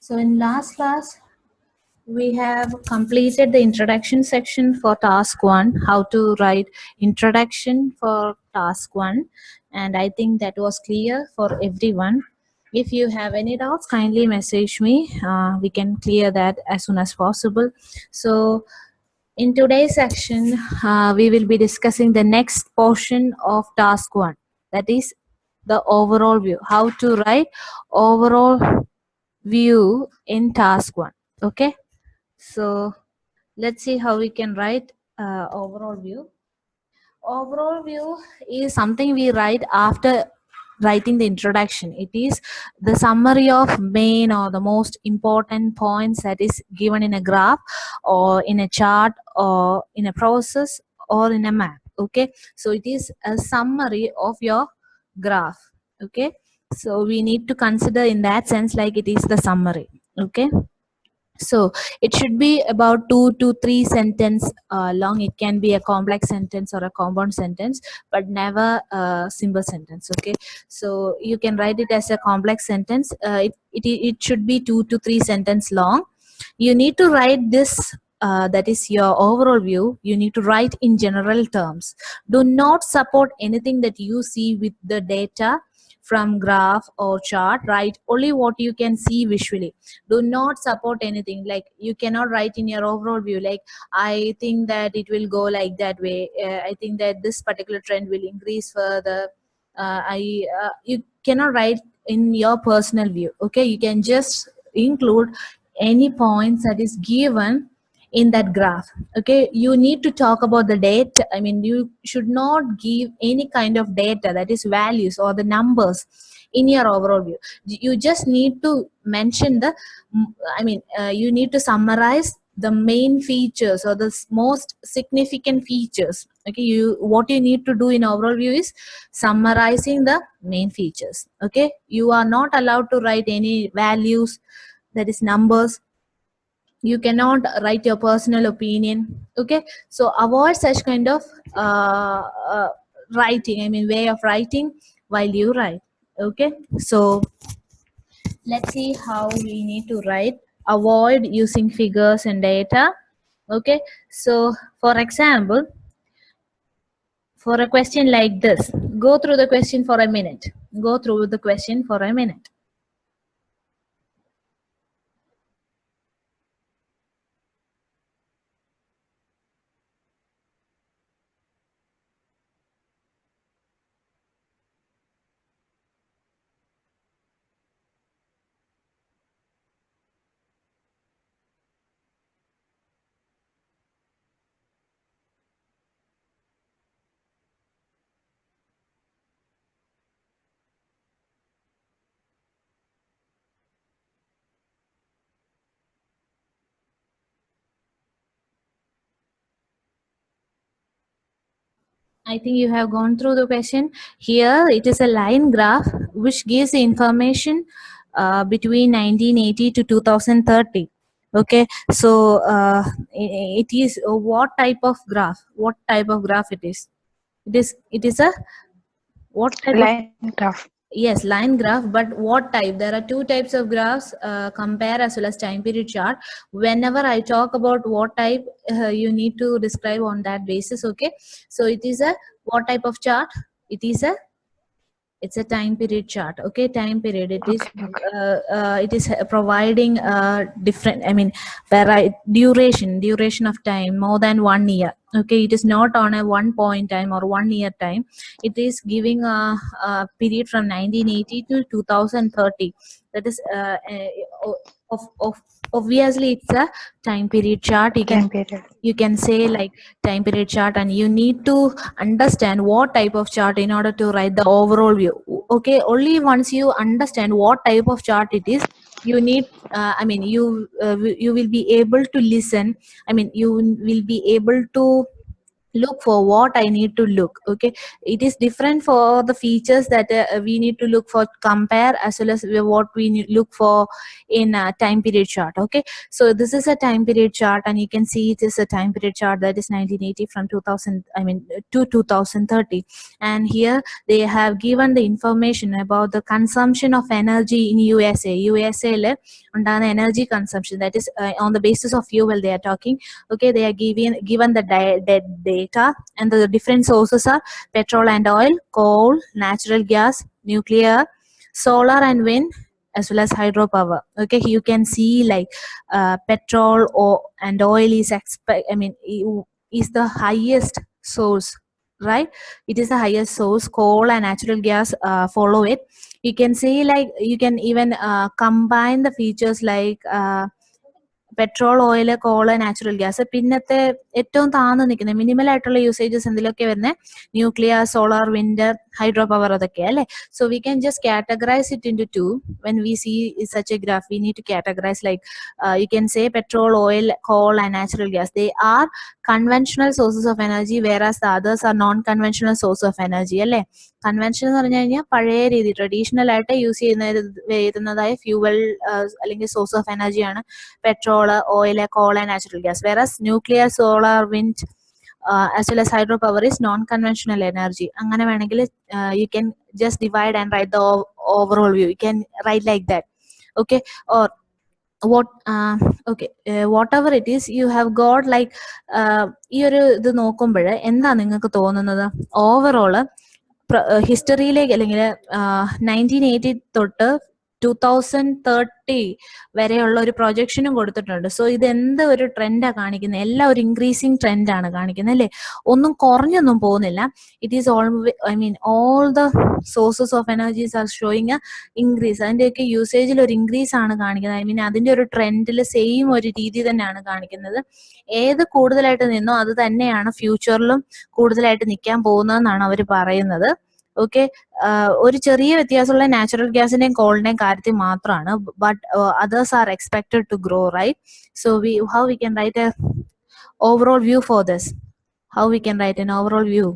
So in last class, we have completed the introduction section for task 1, how to write introduction for task 1, and I think that was clear for everyone. If you have any doubts, kindly message me. We can clear that as soon as possible. So in today's section, we will be discussing the next portion of task 1, that is the overall view, how to write overall view in task 1. Okay, so let's see how we can write overall view. Overall view is something we write after writing the introduction. It is the summary of main or the most important points that is given in a graph or in a chart or in a process or in a map. Okay, so it is a summary of your graph. Okay, so we need to consider in that sense like it is the summary. Okay, so it should be about 2 to 3 sentence long. It can be a complex sentence or a compound sentence, but never a simple sentence. Okay, so you can write it as a complex sentence. It should be 2 to 3 sentence long. You need to write this. That is your overall view. You need to write in general terms. Do not support anything that you see with the data from graph or chart. Write only what you can see visually. Do not support anything. Like, you cannot write in your overall view like, I think that it will go like that way, I think that this particular trend will increase further. You cannot write in your personal view. Okay, you can just include any points that is given in that graph. Okay, you need to talk about the data. I mean, you should not give any kind of data, that is values or the numbers, in your overall view. You just need to mention the you need to summarize the main features or the most significant features. Okay, what you need to do in overall view is summarizing the main features. Okay, you are not allowed to write any values, that is numbers. You cannot write your personal opinion. Okay, so avoid such kind of uh, uh, writing, I mean way of writing while you write. Okay, so let's see how we need to write. Avoid using figures and data. Okay, so for example, for a question like this, go through the question for a minute. Go through the question for a minute. I think you have gone through the question. Here it is a line graph which gives the information between 1980 to 2030. Okay, so it is what type of graph? What type of graph it is? It is a what type of Line graph. Yes, line graph, but what type? There are two types of graphs, compare as well as time period chart. Whenever I talk about what type, you need to describe on that basis. Okay, so it is a what type of chart? It is a it's a time period chart. Okay, time period. It is providing different, I mean, duration of time more than 1 year. Okay, it is not on a 1 point time or 1 year time. It is giving a period from 1980 to 2030. That is of obviously it's a time period chart. Time period. You can say like time period chart, and you need to understand what type of chart in order to write the overall view. Okay, only once you understand what type of chart it is, you need you will be able to listen. I mean, you will be able to look for what I need to look. Okay, it is different for the features that we need to look for, compare, as well as what we need look for in a time period chart. Okay, so this is a time period chart, and you can see it is a time period chart that is 1980 from 2000, I mean, to 2030. And here they have given the information about the consumption of energy in USA ഉണ്ടാകുന്ന energy consumption, that is on the basis of fuel they are talking. Okay, they are given the data, and the different sources are petrol and oil, coal, natural gas, nuclear, solar and wind, as well as hydropower. Okay, you can see like petrol and oil is is the highest source, right? It is the highest source. Coal and natural gas follow it. You can see like you can even combine the features like petrol, oil, coal, natural gas. പിന്നത്തെ ഏറ്റവും താഴ്ന്നു നിൽക്കുന്ന minimal ആയിട്ടുള്ള usages എന്തിലൊക്കെ വരുന്നത്? Nuclear, solar, wind, hydro power, അതൊക്കെ അല്ലേ. So we can just categorise it into two. When we see such a graph, we need to categorise like you can say petrol, oil, coal and natural gas. They are conventional sources of energy, whereas the others are non-conventional source of energy. അല്ലേ? Convention എന്ന് പറഞ്ഞു കഴിഞ്ഞാൽ പഴയ രീതി, traditional ആയിട്ട് use ചെയ്യുന്നതായ fuel അല്ലെങ്കിൽ source of എനർജിയാണ് petrol, oil, coal and natural gas, whereas nuclear, solar, wind, as well as hydropower is non-conventional energy. അങ്ങനെ വേണമെങ്കിൽ you can just divide and write the overall view. You can write like that. Okay, or what okay, whatever it is, you have got like ഈ ഒരു ഇത് നോക്കുമ്പോൾ എന്താ നിങ്ങൾക്ക് തോന്നുന്നത്? Overall ഹിസ്റ്ററിയിലേക്ക് അല്ലെങ്കിൽ 1980 തൊട്ട് 2030 വരെയുള്ള ഒരു പ്രൊജക്ഷനും കൊടുത്തിട്ടുണ്ട്. സോ ഇത് എന്ത് ഒരു ട്രെൻഡാണ് കാണിക്കുന്നത്? എല്ലാം ഒരു ഇൻക്രീസിങ് ട്രെൻഡാണ് കാണിക്കുന്നത് അല്ലേ? ഒന്നും കുറഞ്ഞൊന്നും പോകുന്നില്ല. It is all the sources of energies R showing increase. അതിൻ്റെയൊക്കെ യൂസേജിൽ ഒരു ഇൻക്രീസ് ആണ് കാണിക്കുന്നത്. അതിൻ്റെ ഒരു ട്രെൻഡിൽ സെയിം ഒരു രീതി തന്നെയാണ് കാണിക്കുന്നത്. ഏത് കൂടുതലായിട്ട് നിന്നോ അത് തന്നെയാണ് ഫ്യൂച്ചറിലും കൂടുതലായിട്ട് നിൽക്കാൻ പോകുന്നതെന്നാണ് അവർ പറയുന്നത്. ഓക്കെ, ഒരു ചെറിയ വ്യത്യാസമുള്ള നാച്ചുറൽ ഗ്യാസിന്റെയും കോളിന്റെയും കാര്യത്തിൽ മാത്രമാണ്. But others are expected to grow, right? So how we can write a overall view for this? How we can write an overall view?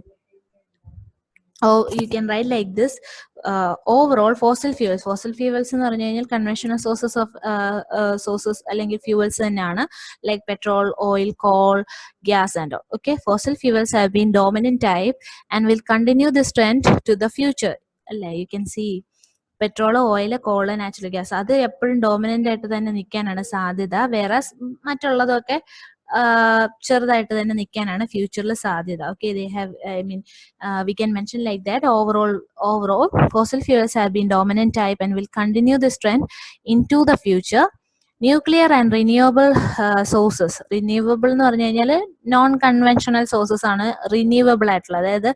Oh, you can write like this. Overall fossil fuels എന്ന് പറഞ്ഞു കഴിഞ്ഞാൽ conventional sources അല്ലെങ്കിൽ fuels തന്നെയാണ്, like petrol, oil, coal, gas and all. Okay, fossil fuels have been dominant type and will continue this trend to the future. അല്ലേ? You can see petrol, oil, coal, natural gas അത് എപ്പോഴും dominant ആയിട്ട് തന്നെ നിൽക്കാനാണ് സാധ്യത. വേറെ മറ്റുള്ളതൊക്കെ ചെറുതായിട്ട് തന്നെ നിൽക്കാനാണ് ഫ്യൂച്ചറിൽ സാധ്യത. Okay, they have, we can mention like that. Overall fossil fuels have been dominant type and will continue this trend into the future. Nuclear and renewable sources. Renewable എന്ന് പറഞ്ഞു കഴിഞ്ഞാൽ നോൺ കൺവെൻഷണൽ സോഴ്സസ് ആണ് renewable ആയിട്ടുള്ള, അതായത്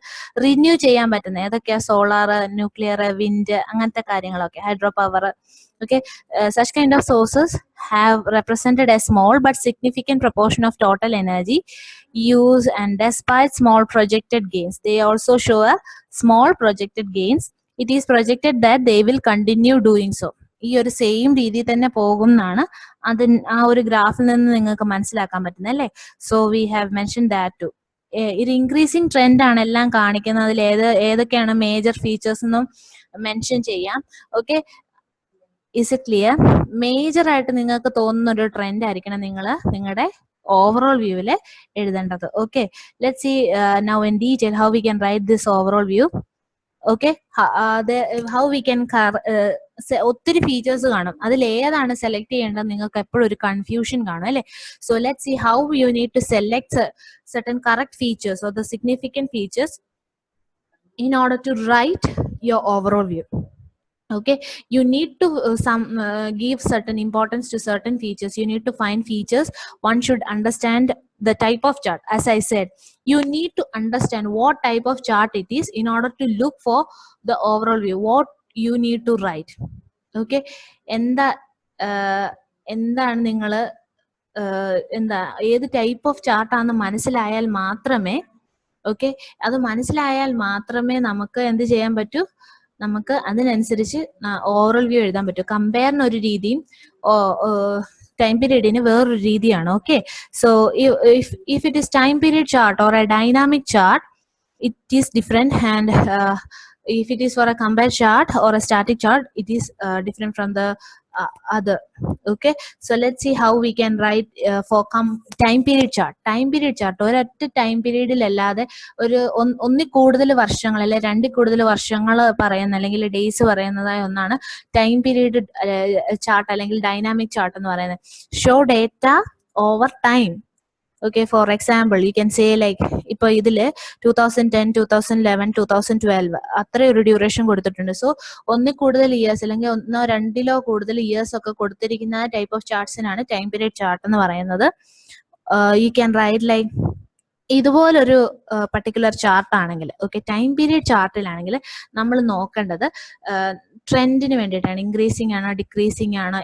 renew ചെയ്യാൻ പറ്റുന്ന ഏതൊക്കെയാ? Solar, nuclear, wind, അങ്ങനത്തെ കാര്യങ്ങളൊക്കെ, hydro power. Okay, such kind of sources have represented a small but significant proportion of total energy use, and despite small projected gains, they also show a small projected gains. It is projected that they will continue doing so. ഈ ഒരു same രീതി തന്നെ പോകും എന്നാണ് അത് ആ ഒരു ഗ്രാഫിൽ നിന്ന് നിങ്ങൾക്ക് മനസ്സിലാക്കാൻ പറ്റുന്നത് അല്ലേ? So we have mention that too. ഒരു ഇൻക്രീസിങ് ട്രെൻഡ് ആണ് എല്ലാം കാണിക്കുന്നത്. അതിൽ ഏതൊക്കെയാണ് മേജർ ഫീച്ചേഴ്സ് എന്നും മെൻഷൻ ചെയ്യാം. Okay, is it clear? Major ആയിട്ട് നിങ്ങൾക്ക് തോന്നുന്ന ഒരു ട്രെൻഡ് ആയിരിക്കണം നിങ്ങൾ നിങ്ങളുടെ ഓവറോൾ വ്യൂവിൽ എഴുതേണ്ടത്. Okay, let's see now in detail how we can write this overall view. Okay, how we can ഒത്തിരി ഫീച്ചേഴ്സ് കാണും, അതിൽ ഏതാണ് സെലക്ട് ചെയ്യേണ്ടത് നിങ്ങൾക്ക് എപ്പോഴും ഒരു കൺഫ്യൂഷൻ കാണും അല്ലേ? So let's see how you need to select certain correct features or the significant features in order to write your overall view. Okay, you need to give certain importance to certain features. You need to find features. One should understand the type of chart. As I said, you need to understand what type of chart it is in order to look for the overall view, what you need to write. Okay, എന്താണ് നിങ്ങൾ ഏത് type of ചാർട്ടാണെന്ന് മനസ്സിലായാൽ മാത്രമേ, okay, അത് മനസ്സിലായാൽ മാത്രമേ നമുക്ക് എന്ത് ചെയ്യാൻ പറ്റൂ? നമുക്ക് അതിനനുസരിച്ച് ഓവറോൾ വ്യൂ എഴുതാൻ പറ്റും. കമ്പയറിന് ഒരു രീതിയും ടൈം പീരീഡിന് വേറൊരു രീതിയാണ്. Okay, so if it is time period chart or a dynamic chart, it is different, and if it is for a compare chart or a static chart, it is different from the other. Okay, so let's see how we can write for time period chart. Time period chart ഒരൊറ്റ time പീരീഡിൽ അല്ലാതെ ഒരു ഒന്നിൽ കൂടുതൽ വർഷങ്ങൾ അല്ലെ രണ്ടിൽ കൂടുതൽ വർഷങ്ങൾ പറയുന്ന അല്ലെങ്കിൽ ഡേയ്സ് പറയുന്നതായ ഒന്നാണ് ടൈം പീരീഡ് ചാർട്ട് അല്ലെങ്കിൽ ഡൈനാമിക് ചാർട്ട് എന്ന് പറയുന്നത്. Show data over time. Okay, for example, you can say like ഇപ്പൊ ഇതില് 2010, 2011, 2012 അത്ര ഒരു ഡ്യൂറേഷൻ കൊടുത്തിട്ടുണ്ട്. സോ ഒന്നിൽ കൂടുതൽ ഇയേഴ്സ് അല്ലെങ്കിൽ ഒന്നോ രണ്ടിലോ കൂടുതൽ ഇയേഴ്സ് ഒക്കെ കൊടുത്തിരിക്കുന്ന ടൈപ്പ് ഓഫ് ചാർട്ട്സിനാണ് ടൈം പീരീഡ് ചാർട്ട് എന്ന് പറയുന്നത്. യു ക്യാൻ റൈറ്റ് ലൈക്ക് ഇതുപോലൊരു പർട്ടിക്കുലർ ചാർട്ട് ആണെങ്കിൽ, ഓക്കെ, ടൈം പീരീഡ് ചാർട്ടിലാണെങ്കിൽ നമ്മൾ നോക്കേണ്ടത് ട്രെൻഡിന് വേണ്ടിയിട്ടാണ്. ഇൻക്രീസിങ് ആണോ ഡിക്രീസിങ് ആണോ,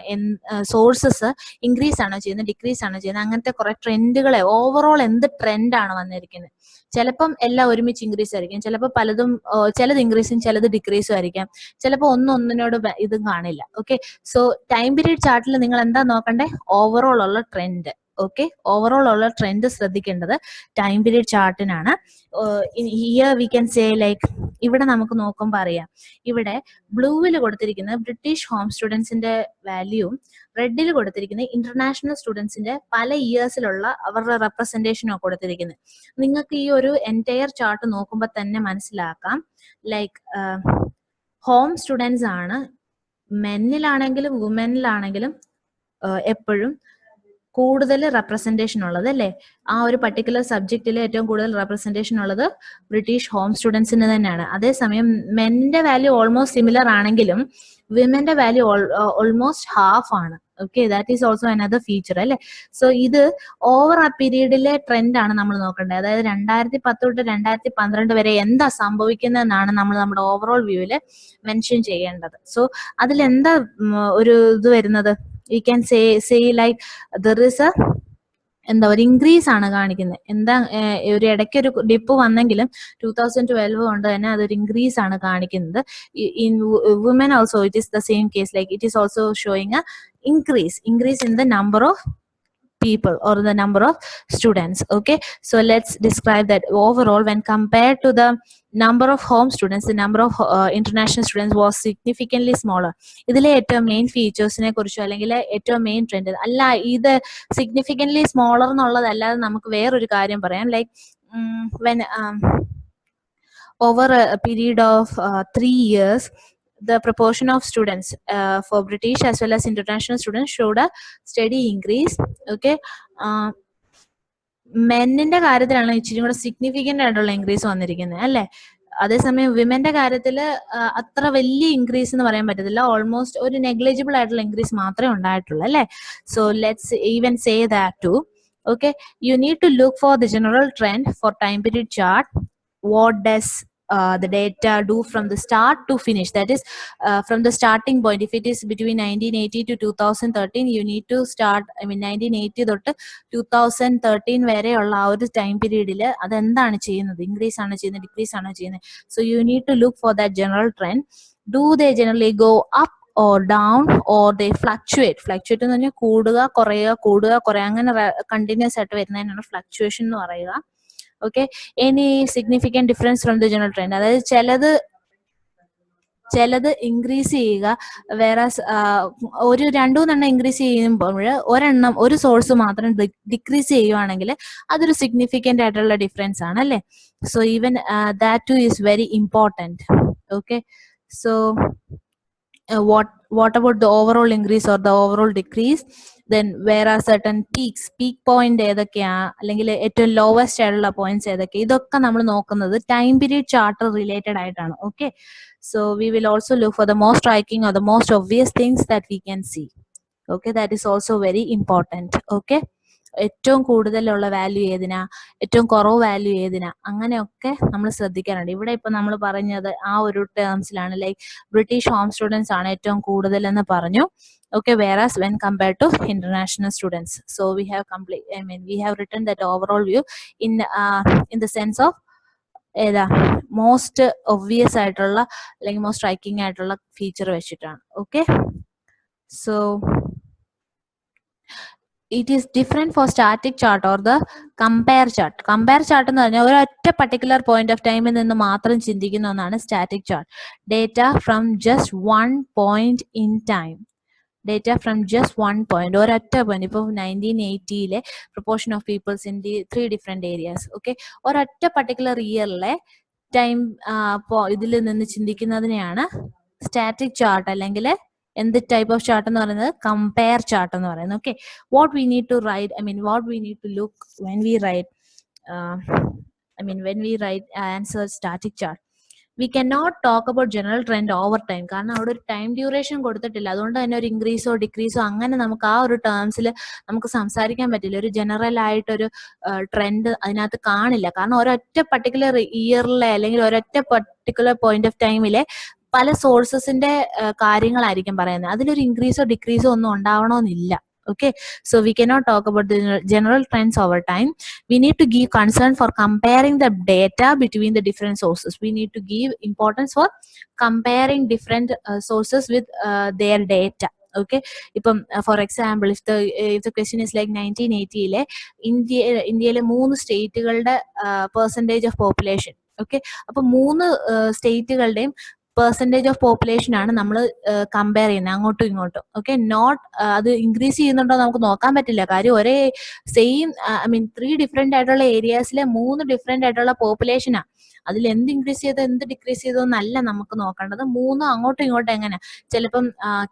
സോഴ്സസ് ഇൻക്രീസ് ആണോ ചെയ്യുന്നത് ഡിക്രീസ് ആണോ ചെയ്യുന്നത്, അങ്ങനത്തെ കുറെ ട്രെൻഡുകളെ ഓവറോൾ എന്ത് ട്രെൻഡാണ് വന്നിരിക്കുന്നത്. ചിലപ്പം എല്ലാം ഒരുമിച്ച് ഇൻക്രീസ് ആയിരിക്കും, ചിലപ്പോൾ പലതും ചിലത് ഇൻക്രീസും ചിലത് ഡിക്രീസും ആയിരിക്കാം, ചിലപ്പോൾ ഒന്നൊന്നിനോട് ഇതും കാണില്ല. ഓക്കെ, സോ ടൈം പീരീഡ് ചാർട്ടിൽ നിങ്ങൾ എന്താ നോക്കണ്ടേ, ഓവറോൾ ഉള്ള ട്രെൻഡ്. ഓക്കെ, ഓവറോൾ ഉള്ള ട്രെൻഡ് ശ്രദ്ധിക്കേണ്ടത് ടൈം പീരീഡ് ചാർട്ടിനാണ്. Here we can say like ഇവിടെ നമുക്ക് നോക്കുമ്പോൾ അറിയാം, ഇവിടെ ബ്ലൂവിൽ കൊടുത്തിരിക്കുന്ന ബ്രിട്ടീഷ് ഹോം സ്റ്റുഡൻസിന്റെ വാല്യൂവും റെഡിൽ കൊടുത്തിരിക്കുന്ന ഇന്റർനാഷണൽ സ്റ്റുഡൻസിന്റെ പല ഇയേഴ്സിലുള്ള അവരുടെ റെപ്രസെന്റേഷനും കൊടുത്തിരിക്കുന്നത്. നിങ്ങൾക്ക് ഈ ഒരു എൻറ്റയർ ചാർട്ട് നോക്കുമ്പോൾ തന്നെ മനസ്സിലാക്കാം, ലൈക്ക് ഹോം സ്റ്റുഡൻസ് ആണ് മെന്നിലാണെങ്കിലും വുമനിലാണെങ്കിലും എപ്പോഴും കൂടുതൽ റെപ്രസെന്റേഷൻ ഉള്ളത് അല്ലേ. ആ ഒരു പർട്ടിക്കുലർ സബ്ജക്റ്റിൽ ഏറ്റവും കൂടുതൽ റെപ്രസെന്റേഷൻ ഉള്ളത് ബ്രിട്ടീഷ് ഹോം സ്റ്റുഡൻസിന് തന്നെയാണ്. അതേസമയം മെന്നിന്റെ വാല്യൂ ഓൾമോസ്റ്റ് സിമിലർ ആണെങ്കിലും വിമന്റെ വാല്യൂ ഓൾമോസ്റ്റ് ഹാഫ് ആണ്. Okay, that is also another feature അല്ലേ. സോ ഇത് ഓവർ ആ പീരീഡിലെ ട്രെൻഡ് ആണ് നമ്മൾ നോക്കേണ്ടത്. അതായത് 2010 തൊട്ട് 2012 വരെ എന്താ സംഭവിക്കുന്നതെന്നാണ് നമ്മൾ നമ്മുടെ ഓവറോൾ വ്യൂവില് മെൻഷൻ ചെയ്യേണ്ടത്. സോ അതിലെന്താ ഒരു ഇത് വരുന്നത്, you can say like there is a എന്താ ഒരു ഇൻക്രീസ് ആണ് കാണിക്കുന്നത്. എന്താ ഒരു ഇടയ്ക്ക് ഒരു ഡിപ്പ് വന്നെങ്കിലും 2012 കൊണ്ട് തന്നെ അതൊരു ഇൻക്രീസ് ആണ് കാണിക്കുന്നത്. In woman also it is the same case, like it is also showing a increase in the number of people or the number of students. Okay, so let's describe that overall when compared to the number of home students, the number of international students was significantly smaller. ഇതിലെ ഏറ്റവും main ഫീച്ചേഴ്സിനെ കുറിച്ചോ അല്ലെങ്കിൽ ഏറ്റവും main trend അല്ല, ഇത് significantly smaller എന്നുള്ളതല്ലാതെ നമുക്ക് വേറൊരു കാര്യം പറയാം. Like when over a period of 3 years the proportion of students for British as well as international students showed a steady increase. Okay, മെന്നിന്റെ കാര്യത്തിലാണ് ഇച്ചിരി കൂടെ സിഗ്നിഫിക്കന്റ് ആയിട്ടുള്ള ഇൻക്രീസ് വന്നിരിക്കുന്നത് അല്ലെ. അതേസമയം വിമന്റെ കാര്യത്തിൽ അത്ര വലിയ ഇൻക്രീസ് എന്ന് പറയാൻ പറ്റത്തില്ല, ഓൾമോസ്റ്റ് ഒരു നെഗ്ലിജിബിൾ ആയിട്ടുള്ള ഇൻക്രീസ് മാത്രമേ ഉണ്ടായിട്ടുള്ളൂ അല്ലെ. So let's even say that too. Okay, you need to look for the general trend for time period chart. What does the data do from the start to finish, that is from the starting point. If it is between 1980 to 2013, you need to start, 1980 തൊട്ട് 2013 വരെയുള്ള ആ ഒരു time പീരീഡിൽ അതെന്താണ് ചെയ്യുന്നത്, increase ആണ് ചെയ്യുന്നത് decrease ആണോ ചെയ്യുന്നത്. So you need to look for that general trend. Do they generally go up or down or they fluctuate എന്ന് പറഞ്ഞാൽ കൂടുക കുറയുക അങ്ങനെ കണ്ടിന്യൂസ് ആയിട്ട് വരുന്നതിനാണ് ഫ്ലക്ച്വേഷൻ എന്ന് പറയുക. Okay, any significant difference from the general trend, അതായത് ചിലത് ഇൻക്രീസ് ചെയ്യുക, വേറെ ഒരു 2-3 ഇൻക്രീസ് ചെയ്യുമ്പോൾ ഒരു സോഴ്സ് മാത്രം ഡിക്രീസ് ചെയ്യുവാണെങ്കിൽ അതൊരു സിഗ്നിഫിക്കന്റ് ആയിട്ടുള്ള ഡിഫറൻസ് ആണ് അല്ലേ. So even that two is very important. Okay, so what about the overall increase or the overall decrease? Then where are certain peak point ഏതൊക്കെയാ, അല്ലെങ്കിൽ ഏറ്റവും ലോവസ്റ്റ് ആയിട്ടുള്ള പോയിന്റ്സ് ഏതൊക്കെ, ഇതൊക്കെ നമ്മൾ നോക്കുന്നത് ടൈം പീരീഡ് ചാർട്ട് റിലേറ്റഡ് ആയിട്ടാണ്. Okay, so we will also look for the most striking or the most obvious things that we can see. Okay, that is also very important. Okay, ഏറ്റവും കൂടുതലുള്ള value ഏതിനാ, ഏറ്റവും കുറവ് value ഏതിനാ, അങ്ങനെയൊക്കെ നമ്മൾ ശ്രദ്ധിക്കാറുണ്ട്. ഇവിടെ ഇപ്പൊ നമ്മൾ പറഞ്ഞത് ആ ഒരു ടേംസിലാണ്, ലൈക്ക് ബ്രിട്ടീഷ് ഹോം സ്റ്റുഡൻസ് ആണ് ഏറ്റവും കൂടുതൽ എന്ന് പറഞ്ഞു. Okay, whereas when compared to international students, so we have written that overall view in the sense of ഏതാ മോസ്റ്റ് ഒബ്വിയസ് ആയിട്ടുള്ള അല്ലെങ്കിൽ മോസ്റ്റ് സ്ട്രൈക്കിംഗ് ആയിട്ടുള്ള ഫീച്ചർ വെച്ചിട്ടാണ്. Okay, so it is different for static chart or the compare chart. Compare chart എന്ന് പറഞ്ഞാൽ ഒരൊറ്റ particular point of time നിന്ന് മാത്രം ചിന്തിക്കുന്ന ഒന്നാണ് static chart. Data from just one point in time. Data from just one point, ഒരൊറ്റ point. ഇപ്പോൾ 1980-ലെ proportion of peoples in the 3 different areas. Okay, ഒരൊറ്റ particular yearലെ ടൈം ഇതിൽ നിന്ന് ചിന്തിക്കുന്നതിനെയാണ് സ്റ്റാറ്റിക് ചാർട്ട് അല്ലെങ്കിൽ എന്ത് ടൈപ്പ് ഓഫ് ചാർട്ട് എന്ന് പറയുന്നത് കമ്പയർ ചാർട്ട് എന്ന് പറയുന്നത്. Okay, what we need to write, I mean what we need to look when we write when we write answer static chart. We cannot talk about general trend over time കാരണം അവിടെ ഒരു time duration കൊടുത്തിട്ടില്ല. അതുകൊണ്ട് തന്നെ ഒരു ഇൻക്രീസോ ഡിക്രീസോ അങ്ങനെ നമുക്ക് ആ ഒരു ടേംസിൽ നമുക്ക് സംസാരിക്കാൻ പറ്റില്ല. ഒരു ജനറൽ ആയിട്ടൊരു ട്രെൻഡ് അതിനകത്ത് കാണില്ല. കാരണം ഒരൊറ്റ പർട്ടിക്കുലർ ഇയറിലെ അല്ലെങ്കിൽ ഒരൊറ്റ പർട്ടിക്കുലർ പോയിന്റ് ഓഫ് ടൈമിലെ പല സോഴ്സസിന്റെ കാര്യങ്ങളായിരിക്കും പറയുന്നത്. അതിലൊരു ഇൻക്രീസോ ഡിക്രീസോ ഒന്നും ഉണ്ടാവണമെന്നില്ല. Okay, so we cannot talk about the general trends over time. We need to give concern for comparing the data between the different sources. We need to give importance for comparing different sources with their data. Okay, for example, if the question is like 1980-ലെ ഇന്ത്യയിലെ 3 സ്റ്റേറ്റുകളുടെ percentage of population. Okay, അപ്പൊ 3 സ്റ്റേറ്റുകളുടെയും percentage of population ആണ് നമ്മൾ compare ചെയ്യുന്നത് അങ്ങോട്ടും ഇങ്ങോട്ടും. Okay, not അത് increase ചെയ്യുന്നുണ്ടോ നമുക്ക് നോക്കാൻ പറ്റില്ല. കാര്യം ഒരേ സെയിം ഐ മീൻ 3 ഡിഫറെന്റ് ആയിട്ടുള്ള ഏരിയാസിലെ 3 ഡിഫറെന്റ് ആയിട്ടുള്ള പോപ്പുലേഷനാണ്. അതിൽ എന്ത് ഇൻക്രീസ് ചെയ്തോ എന്ത് ഡിക്രീസ് ചെയ്തോ എന്നല്ല നമുക്ക് നോക്കേണ്ടത്. 3 അങ്ങോട്ടും ഇങ്ങോട്ടും എങ്ങനെ. ചിലപ്പം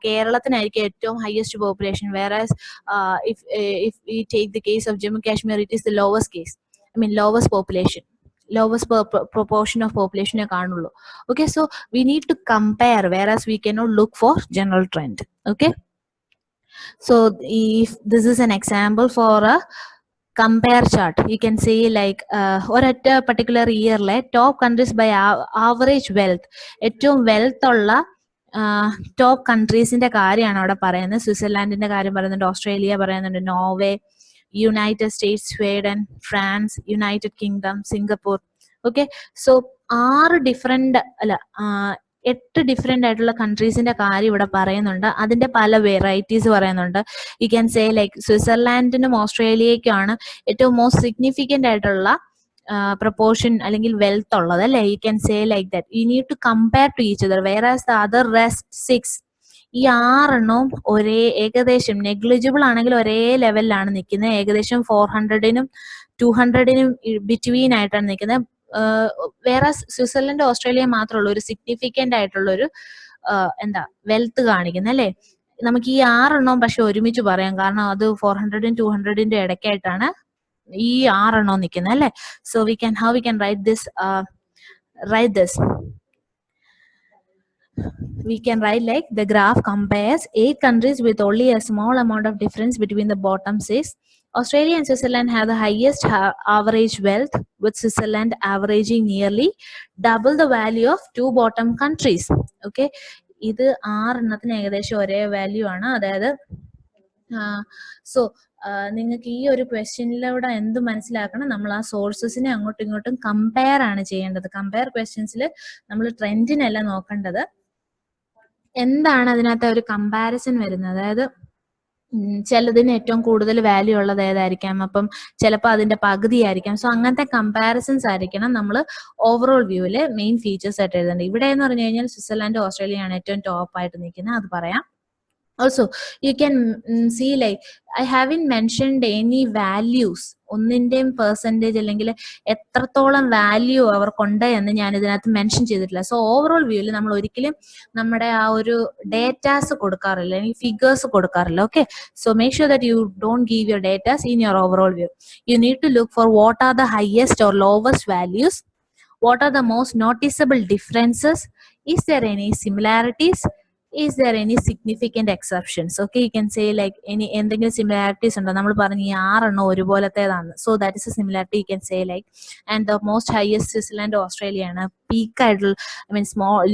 കേരളത്തിനായിരിക്കും ഏറ്റവും ഹയസ്റ്റ് പോപ്പുലേഷൻ, വേറെ if we take the case of Jammu Kashmir, it is the lowest case, I mean lowest population, lowest proportion of population കാണുള്ളൂ. Okay, so we need to compare, whereas we cannot look for general trend. Okay, so if this is an example for a compare chart, you can say like or at a particular year like top countries by average wealth, ഏറ്റവും wealth ഉള്ള top കൺട്രീസിന്റെ കാര്യമാണ് അവിടെ പറയുന്നത്. സ്വിറ്റ്സർലാൻഡിന്റെ കാര്യം പറയുന്നുണ്ട്, Australia പറയുന്നുണ്ട്, Norway, United States, Sweden, France, United Kingdom, Singapore. Okay, so 8 different ആയിട്ടുള്ള കൺട്രീസിന്റെ കാര്യം ഇവിടെ പറയുന്നുണ്ട്. അതിന്റെ പല വെറൈറ്റീസ് പറയുന്നുണ്ട്. യു ക്യാൻ സേ ലൈക്ക് സ്വിറ്റ്സർലാൻഡിനും ഓസ്ട്രേലിയയ്ക്കാണ് ഏറ്റവും മോസ്റ്റ് സിഗ്നിഫിക്കന്റ് ആയിട്ടുള്ള പ്രൊപ്പോർഷൻ അല്ലെങ്കിൽ വെൽത്ത് ഉള്ളത് അല്ലെ. You can say like that. You need to compare to each other, versus the other rest 6, ഈ 6 ഒരേ ഏകദേശം നെഗ്ലിജിബിൾ ആണെങ്കിൽ ഒരേ ലെവലിലാണ് നിൽക്കുന്നത്. ഏകദേശം 400-നും 200-നും ബിറ്റ്വീൻ ആയിട്ടാണ് നിൽക്കുന്നത്. വേറെ സ്വിറ്റ്സർലൻഡ് ഓസ്ട്രേലിയ മാത്രമുള്ള ഒരു സിഗ്നിഫിക്കന്റ് ആയിട്ടുള്ള ഒരു വെൽത്ത് കാണിക്കുന്നത് അല്ലെ. നമുക്ക് ഈ 6 പക്ഷെ ഒരുമിച്ച് പറയാം, കാരണം അത് 400-നും 200-ന്റെ ഇടയ്ക്കായിട്ടാണ് ഈ 6 നിൽക്കുന്നത് അല്ലെ. So how we can write this we can write like the graph compares 8 countries with only a small amount of difference between the bottom 6. Australia and Switzerland have the highest average wealth, with Switzerland averaging nearly double the value of 2 bottom countries. Okay, ഇത് 6 ഏകദേശം ഒരേ value ആണ്. അതായത് so നിങ്ങൾക്ക് ഈ ഒരു ക്വസ്റ്റ്യനിലൂടെ എന്ത് മനസ്സിലാക്കണം, നമ്മൾ ആ സോഴ്സസിനെ അങ്ങോട്ടും ഇങ്ങോട്ടും കമ്പയർ ആണ് ചെയ്യേണ്ടത്. കമ്പയർ ക്വസ്റ്റ്യൻസിൽ നമ്മൾ ട്രെൻഡിനല്ല നോക്കേണ്ടത്, എന്താണ് അതിനകത്ത് ഒരു കമ്പാരിസൺ വരുന്നത്. അതായത് ചിലതിന് ഏറ്റവും കൂടുതൽ വാല്യൂ ഉള്ളത് ഏതായിരിക്കാം, അപ്പം ചിലപ്പോൾ അതിന്റെ പകുതി ആയിരിക്കാം. സോ അങ്ങനത്തെ കമ്പാരിസൺസ് ആയിരിക്കണം നമ്മൾ ഓവറോൾ വ്യൂവില് മെയിൻ ഫീച്ചേഴ്സ് ആയിട്ട് എഴുതേണ്ടത്. ഇവിടെ എന്ന് പറഞ്ഞു കഴിഞ്ഞാൽ സ്വിറ്റ്സർലാൻഡ് ഓസ്ട്രേലിയയാണ് ഏറ്റവും ടോപ്പ് ആയിട്ട് നിൽക്കുന്നത്, അത് പറയാം. Also, you can see like I haven't mentioned any values. ഒന്നിന്റെയും പെർസെൻറ്റേജ് അല്ലെങ്കിൽ എത്രത്തോളം വാല്യൂ അവർക്കുണ്ട് എന്ന് ഞാൻ ഇതിനകത്ത് മെൻഷൻ ചെയ്തിട്ടില്ല. സോ ഓവറോൾ വ്യൂവിൽ നമ്മൾ ഒരിക്കലും നമ്മുടെ ആ ഒരു ഡേറ്റാസ് കൊടുക്കാറില്ല, അല്ലെങ്കിൽ ഫിഗേഴ്സ് കൊടുക്കാറില്ല. Okay, so make sure that you don't give your datas in your overall view. You need to look for what are the highest or lowest values, what are the most noticeable differences, is there any similarities, is there any significant exceptions. Okay, you can say like any എന്തെങ്കിലും similarities ഉണ്ടോ, നമ്മൾ പറഞ്ഞു ഈ 6 ഒരുപോലത്തേതാണ്. So that is a similarity. You can say like and the most highest Switzerland Australia ആണ്. Peak ആയിട്ടുള്ള I mean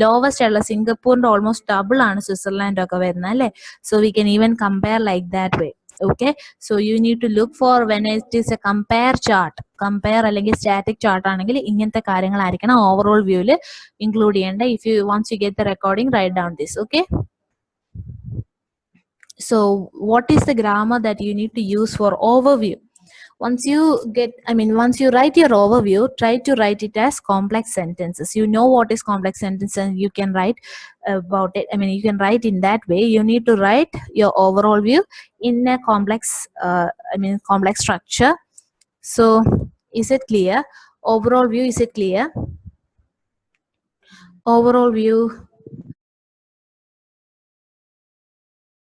lowest ആയിട്ടുള്ള സിംഗപ്പൂറിന്റെ ഓൾമോസ്റ്റ് ഡബിൾ ആണ് സ്വിറ്റ്സർലാൻഡ് ഒക്കെ വരുന്നത് അല്ലേ. So we can even compare like that way. Okay, so you need to look for when it is a compare chart, compare അല്ലെങ്കിൽ static chart ആണെങ്കിൽ ഇങ്ങനത്തെ കാര്യങ്ങളായിരിക്കണം ഓവറോൾ വ്യൂവിൽ ഇൻക്ലൂഡ് ചെയ്യേണ്ട. If you once you get the recording, write down this. Okay, So what is the grammar that you need to use for overview? Once once you write your overview, try to write it as complex sentences. You know what is complex sentence and you can write about it. You can write in that way. You need to write your overall view in a complex complex structure. So is it clear? Overall view, is it clear? Overall view